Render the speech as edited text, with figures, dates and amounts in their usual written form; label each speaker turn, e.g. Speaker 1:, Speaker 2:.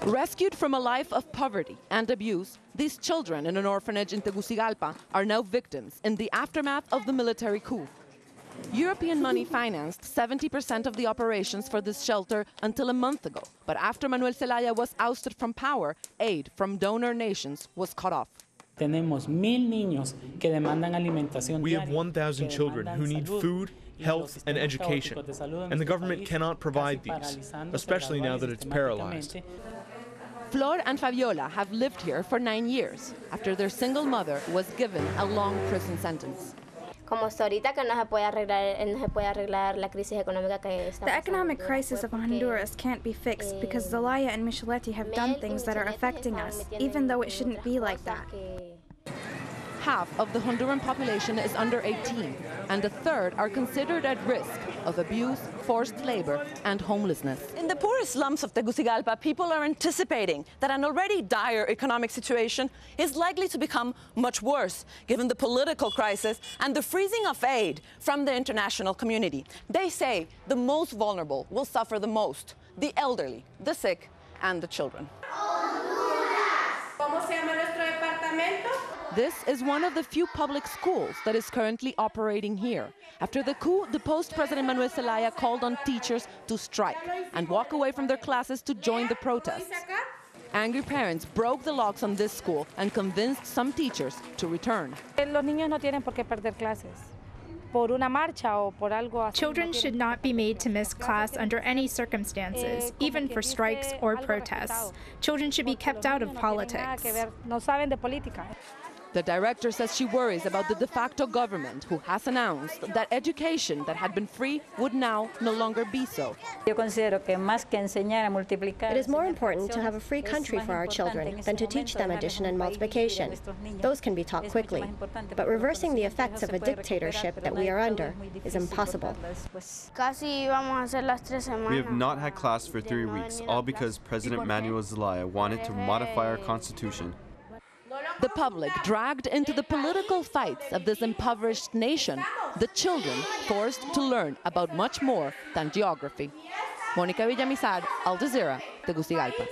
Speaker 1: Rescued from a life of poverty and abuse, these children in an orphanage in Tegucigalpa are now victims in the aftermath of the military coup. European money financed 70% of the operations for this shelter until a month ago. But after Manuel Zelaya was ousted from power, aid from donor nations was cut off.
Speaker 2: We have
Speaker 3: 1,000 children who need food, health, and education, and the government cannot provide these, especially now that it's paralyzed.
Speaker 1: Flor and Fabiola have lived here for 9 years after their single mother was given a long prison sentence.
Speaker 4: The
Speaker 5: economic crisis of Honduras can't be fixed because Zelaya and Micheletti have done things that are affecting us, even though it shouldn't be like that.
Speaker 1: Half of the Honduran population is under 18, and a third are considered at risk of abuse, forced labor, and homelessness.
Speaker 6: In the poorest slums of Tegucigalpa, people are anticipating that an already dire economic situation is likely to become much worse, given the political crisis and the freezing of aid from the international community. They say the most vulnerable will suffer the most: the elderly, the sick, and the children.
Speaker 1: This is one of the few public schools that is currently operating here. After the coup, deposed President Manuel Zelaya called on teachers to strike and walk away from their classes to join the protests. Angry parents broke the locks on this school and convinced some teachers to return.
Speaker 7: Children should not be made to miss class under any circumstances, even for strikes or protests. Children should be kept out of politics.
Speaker 1: The director says she worries about the de facto government, who has announced that education that had been free would now no longer be so.
Speaker 8: It is more important to have a free country for our children than to teach them addition and multiplication. Those can be taught quickly. But reversing the effects of a dictatorship that we are under is impossible.
Speaker 4: We
Speaker 9: have not had class for 3 weeks, all because President Manuel Zelaya wanted to modify our constitution.
Speaker 1: The public dragged into the political fights of this impoverished nation, the children forced to learn about much more than geography. Mónica Villamizar, Al Jazeera, Tegucigalpa.